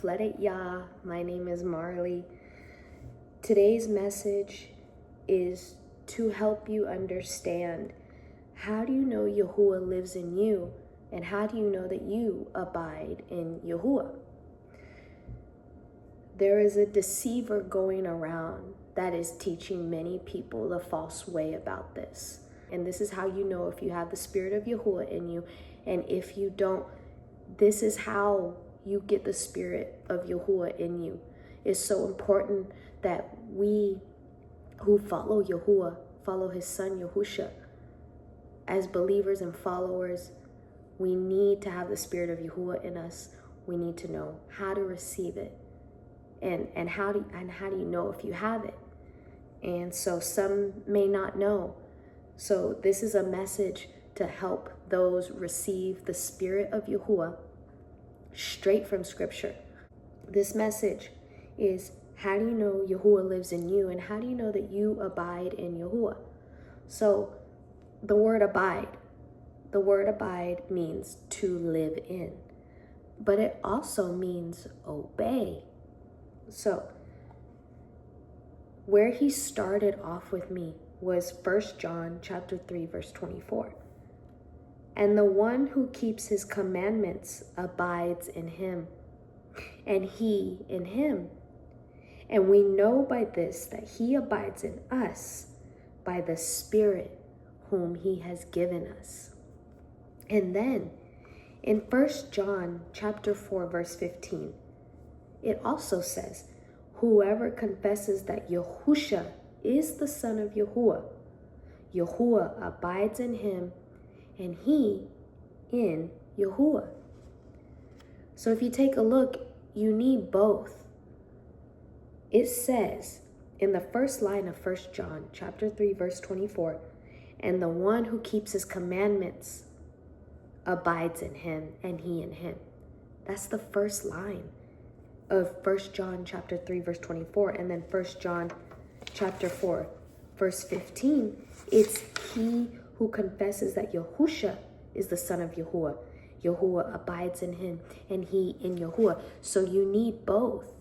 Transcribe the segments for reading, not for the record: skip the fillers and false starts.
Let It Yah. My name is Marley. Today's message is to help you understand, how do you know Yahuwah lives in you, and how do you know that you abide in Yahuwah? There is a deceiver going around that is teaching many people the false way about this. And this is how you know if you have the Spirit of Yahuwah in you, and if you don't, this is how you get the Spirit of Yahuwah in you. It's so important that we who follow Yahuwah, follow his son Yahusha, as believers and followers, we need to have the Spirit of Yahuwah in us. We need to know how to receive it, and how do you know if you have it? And so some may not know. So this is a message to help those receive the Spirit of Yahuwah straight from Scripture. This message is, how do you know Yahuwah lives in you, and how do you know that you abide in Yahuwah? So the word abide means to live in, but it also means obey. So where he started off with me was 1 John chapter 3, verse 24. And the one who keeps his commandments abides in him, and he in him. And we know by this that he abides in us by the Spirit whom he has given us. And then in 1 John chapter 4, verse 15, it also says, whoever confesses that Yahusha is the Son of Yahuwah, Yahuwah abides in him, and he in Yahuwah. So if you take a look, you need both. It says in the first line of 1 John chapter 3, verse 24, and the one who keeps his commandments abides in him, and he in him. That's the first line of 1 John chapter 3, verse 24. And then 1 John chapter 4, verse 15, it's he who confesses that Yahusha is the Son of Yahuwah. Yahuwah abides in him, and he in Yahuwah. So you need both.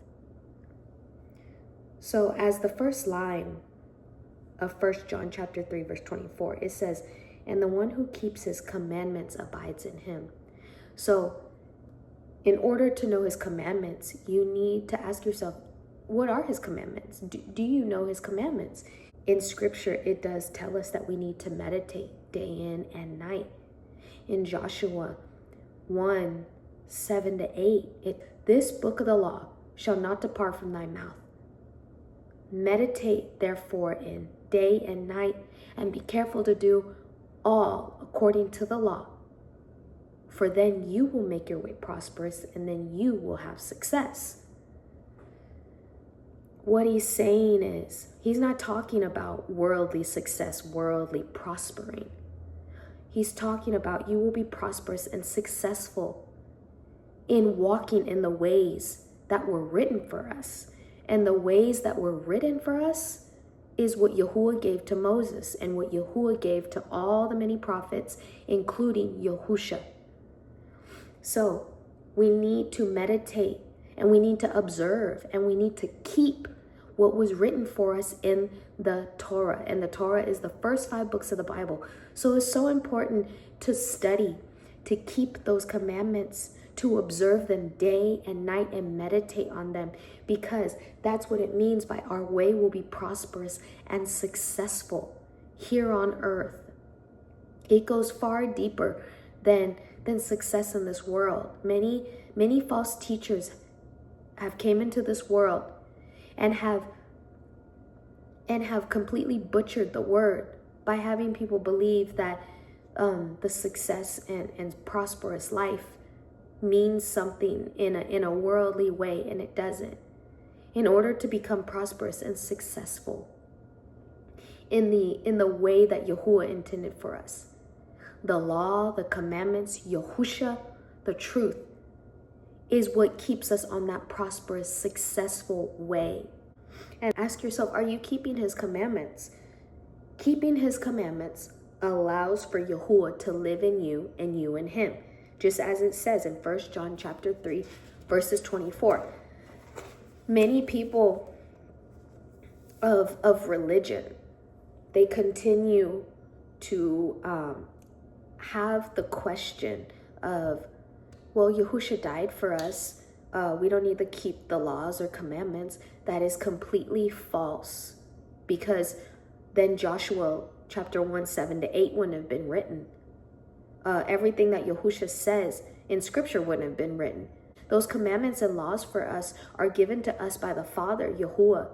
So as the first line of 1 John chapter 3, verse 24, it says, and the one who keeps his commandments abides in him. So in order to know his commandments, you need to ask yourself, what are his commandments? Do you know his commandments? In Scripture, it does tell us that we need to meditate day in and night. In Joshua 1, 7 to 8, this book of the law shall not depart from thy mouth. Meditate therefore in day and night, and be careful to do all according to the law. For then you will make your way prosperous, and then you will have success. What he's saying is, he's not talking about worldly success, worldly prospering. He's talking about you will be prosperous and successful in walking in the ways that were written for us. And the ways that were written for us is what Yahuwah gave to Moses and what Yahuwah gave to all the many prophets, including Yahusha. So we need to meditate, and we need to observe, and we need to keep what was written for us in the Torah. And the Torah is the first 5 books of the Bible. So it's so important to study, to keep those commandments, to observe them day and night and meditate on them, because that's what it means by our way will be prosperous and successful here on earth. It goes far deeper than success in this world. Many false teachers have came into this world and have completely butchered the word by having people believe that the success and prosperous life means something in a worldly way, and it doesn't. In order to become prosperous and successful in the way that Yahuwah intended for us, the law, the commandments, Yahusha, the truth, is what keeps us on that prosperous, successful way. And ask yourself, are you keeping his commandments? Keeping his commandments allows for Yahuwah to live in you and you in him. Just as it says in 1 John chapter 3, verses 24. Many people of religion, they continue to have the question of, well, Yahushua died for us. We don't need to keep the laws or commandments. That is completely false, because then Joshua chapter 1, 7-8 wouldn't have been written. Everything that Yahushua says in scripture wouldn't have been written. Those commandments and laws for us are given to us by the Father, Yahuwah,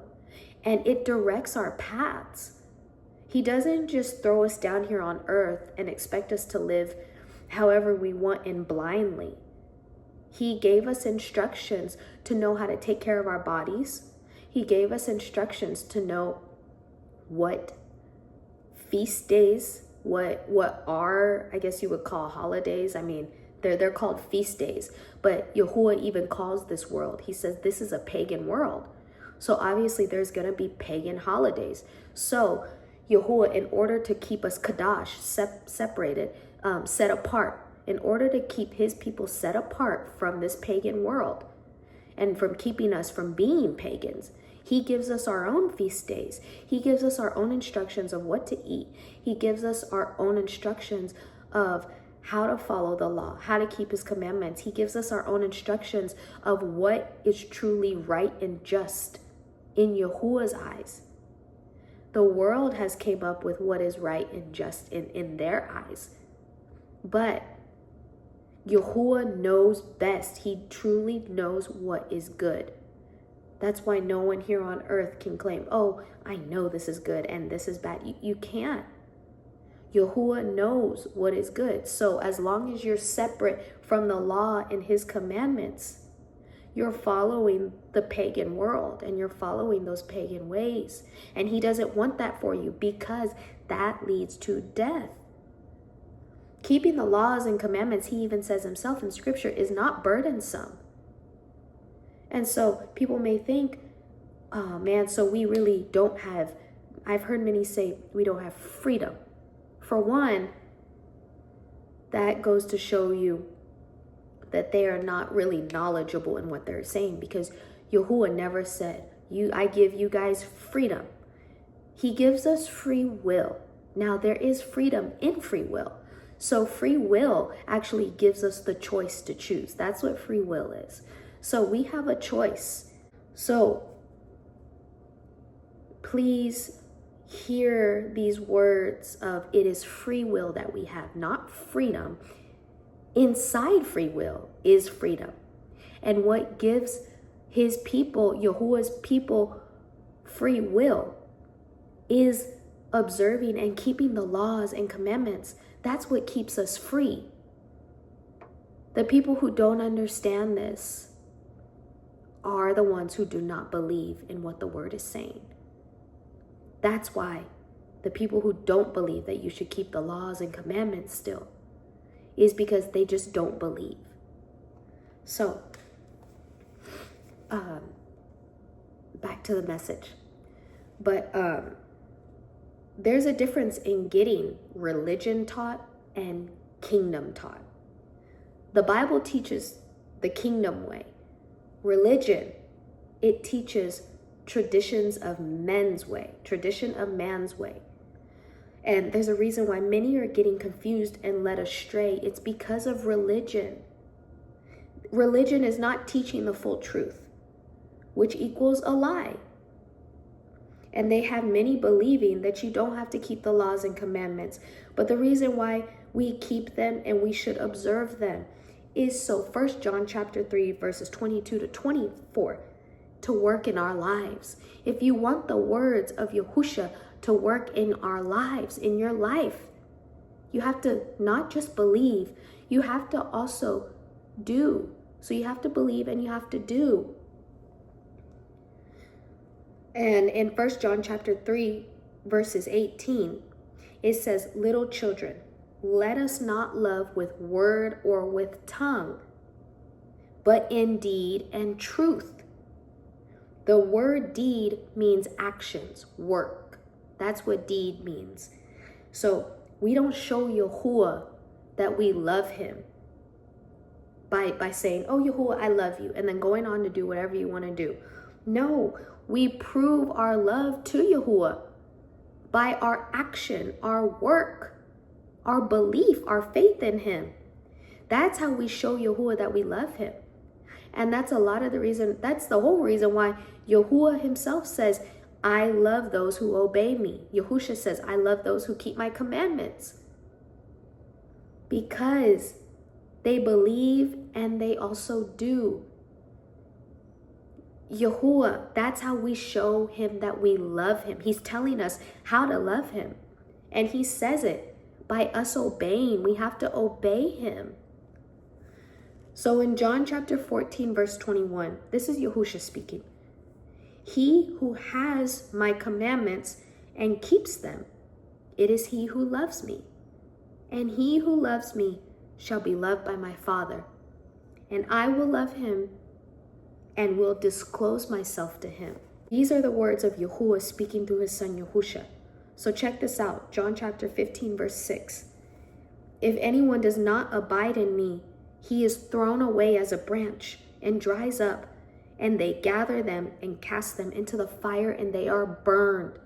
and it directs our paths. He doesn't just throw us down here on earth and expect us to live however we want and blindly. He gave us instructions to know how to take care of our bodies. He gave us instructions to know what feast days, what are, I guess you would call holidays. I mean, they're called feast days, but Yahuwah even calls this world. He says this is a pagan world. So obviously there's going to be pagan holidays. So Yahuwah, in order to keep us kadash, separated, set apart, in order to keep his people set apart from this pagan world and from keeping us from being pagans, he gives us our own feast days. He gives us our own instructions of what to eat. He gives us our own instructions of how to follow the law, how to keep his commandments. He gives us our own instructions of what is truly right and just in Yahuwah's eyes. The world has came up with what is right and just in their eyes. But Yahuwah knows best. He truly knows what is good. That's why no one here on earth can claim, oh, I know this is good and this is bad. You can't. Yahuwah knows what is good. So as long as you're separate from the law and his commandments, you're following the pagan world and you're following those pagan ways. And he doesn't want that for you, because that leads to death. Keeping the laws and commandments, he even says himself in scripture, is not burdensome. And so people may think, oh man, so we really don't have, I've heard many say we don't have freedom. For one, that goes to show you that they are not really knowledgeable in what they're saying, because Yahuwah never said, I give you guys freedom. He gives us free will. Now there is freedom in free will. So free will actually gives us the choice to choose. That's what free will is. So we have a choice. So please hear these words of it is free will that we have, not freedom. Inside free will is freedom. And what gives his people, Yahuwah's people, free will is observing and keeping the laws and commandments. That's what keeps us free. The people who don't understand this are the ones who do not believe in what the word is saying. That's why the people who don't believe that you should keep the laws and commandments still is because they just don't believe. So, back to the message. But there's a difference in getting religion taught and kingdom taught. The Bible teaches the kingdom way. Religion, it teaches traditions of men's way, tradition of man's way. And there's a reason why many are getting confused and led astray. It's because of religion. Religion is not teaching the full truth, which equals a lie. And they have many believing that you don't have to keep the laws and commandments. But the reason why we keep them and we should observe them is so 1 John chapter 3, verses 22-24, to work in our lives. If you want the words of Yahushua to work in our lives, in your life, you have to not just believe, you have to also do. So you have to believe and you have to do. And in 1 John chapter 3, verses 18, it says, little children, let us not love with word or with tongue, but in deed and truth. The word deed means actions, work. That's what deed means. So we don't show Yahuwah that we love him by saying, oh, Yahuwah, I love you, and then going on to do whatever you want to do. No, we prove our love to Yahuah by our action, our work, our belief, our faith in him. That's how we show Yahuah that we love him. And that's a lot of the reason, that's the whole reason why Yahuah himself says, I love those who obey me. Yahusha says, I love those who keep my commandments. Because they believe and they also do. Yahuah, that's how we show him that we love him. He's telling us how to love him. And he says it by us obeying. We have to obey him. So in John chapter 14, verse 21, this is Yahusha speaking. He who has my commandments and keeps them, it is he who loves me. And he who loves me shall be loved by my Father. And I will love him and will disclose myself to him. These are the words of Yahuah speaking through his son Yahusha. So check this out. John chapter 15, verse 6. If anyone does not abide in me, he is thrown away as a branch and dries up, and they gather them and cast them into the fire, and they are burned.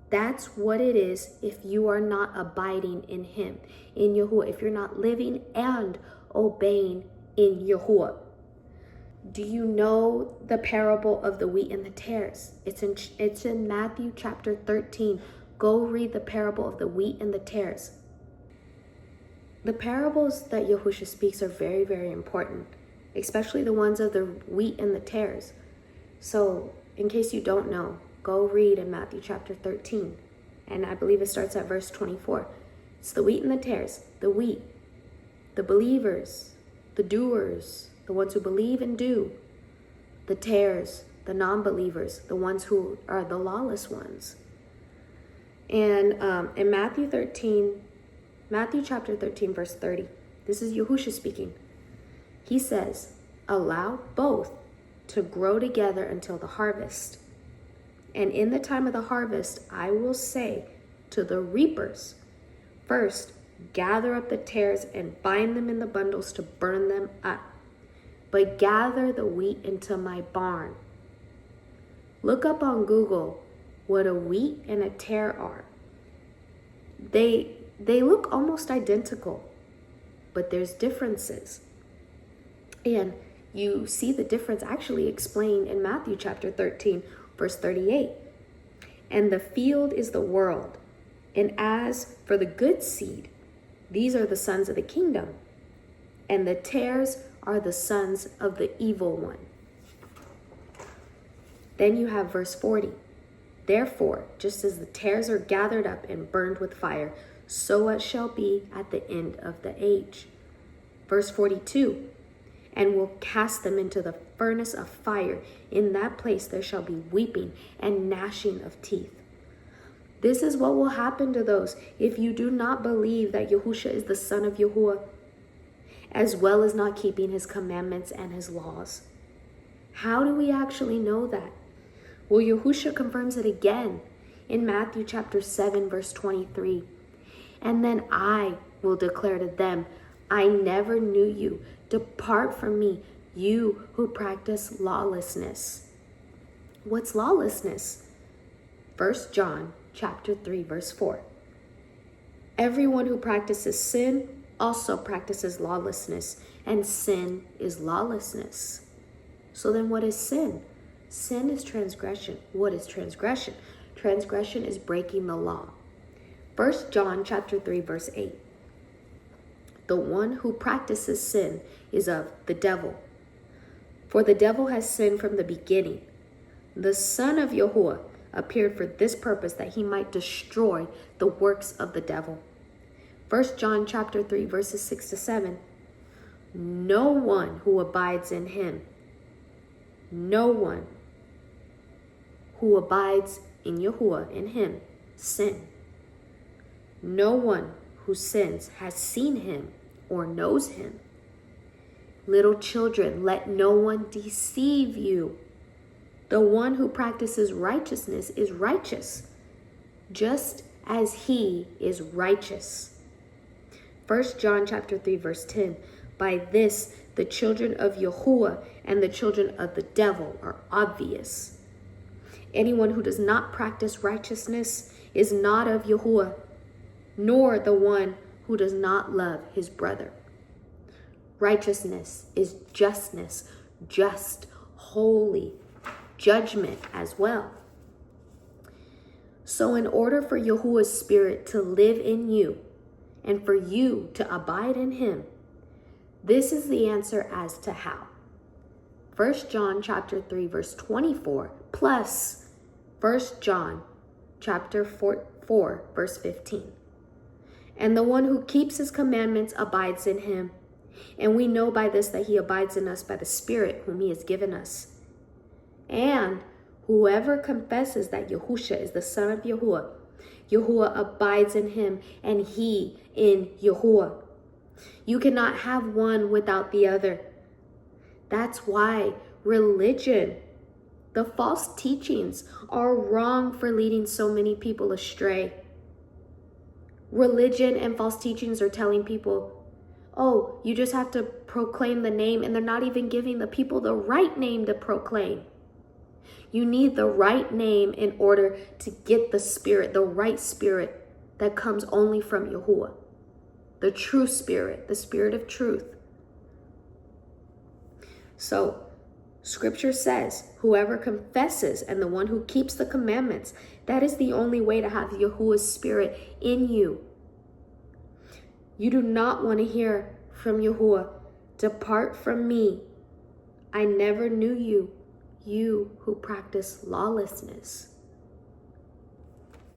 That's what it is if you are not abiding in him, in Yahuah, if you're not living and obeying in Yahuah. Do you know the parable of the wheat and the tares? It's in Matthew chapter 13. Go read the parable of the wheat and the tares. The parables that Yahusha speaks are very, very important, especially the ones of the wheat and the tares. So in case you don't know, go read in Matthew chapter 13. And I believe it starts at verse 24. It's the wheat and the tares. The wheat, the believers, the doers, the ones who believe and do. The tares, the non-believers, the ones who are the lawless ones. And in Matthew chapter 13, verse 30, this is Yahusha speaking. He says, allow both to grow together until the harvest. And in the time of the harvest, I will say to the reapers, first, gather up the tares and bind them in the bundles to burn them up. But gather the wheat into my barn. Look up on Google what a wheat and a tare are. They look almost identical, but there's differences. And you see the difference actually explained in Matthew chapter 13, verse 38. And the field is the world. And as for the good seed, these are the sons of the kingdom. And the tares are the sons of the evil one. Then you have verse 40. Therefore, just as the tares are gathered up and burned with fire, so it shall be at the end of the age. Verse 42. And will cast them into the furnace of fire. In that place there shall be weeping and gnashing of teeth. This is what will happen to those if you do not believe that Yahusha is the son of Yahuah, as well as not keeping his commandments and his laws. How do we actually know that? Well, Yahusha confirms it again in Matthew chapter 7, verse 23. And then I will declare to them, I never knew you. Depart from me, you who practice lawlessness. What's lawlessness? 1 John chapter 3, verse 4. Everyone who practices sin also practices lawlessness, and sin is lawlessness. So then what is sin? Sin is transgression. What is transgression? Transgression is breaking the law. 1 John chapter 3, verse 8. The one who practices sin is of the devil. For the devil has sinned from the beginning. The Son of Yahuah appeared for this purpose, that he might destroy the works of the devil. 1 John chapter 3, verses 6 to 7. No one who abides in him, no one who abides in Yahuah, in him, sin. No one who sins has seen him or knows him. Little children, let no one deceive you. The one who practices righteousness is righteous, just as he is righteous. 1 John chapter 3, verse 10. By this, the children of Yahuah and the children of the devil are obvious. Anyone who does not practice righteousness is not of Yahuah, nor the one who does not love his brother. Righteousness is justness, just, holy, judgment as well. So in order for Yahuwah's spirit to live in you and for you to abide in him, this is the answer as to how. 1 John chapter 3 verse 24 plus 1 John chapter 4 verse 15. And the one who keeps his commandments abides in him. And we know by this that he abides in us by the Spirit whom he has given us. And whoever confesses that Yahusha is the Son of Yahuah, Yahuah abides in him and he in Yahuah. You cannot have one without the other. That's why religion, the false teachings, are wrong for leading so many people astray. Religion and false teachings are telling people, oh, you just have to proclaim the name, and they're not even giving the people the right name to proclaim. You need the right name in order to get the spirit, the right spirit that comes only from Yahuah. The true spirit, the spirit of truth. So, scripture says, whoever confesses and the one who keeps the commandments, that is the only way to have Yahuwah's spirit in you. You do not want to hear from Yahuah, depart from me. I never knew you, you who practice lawlessness.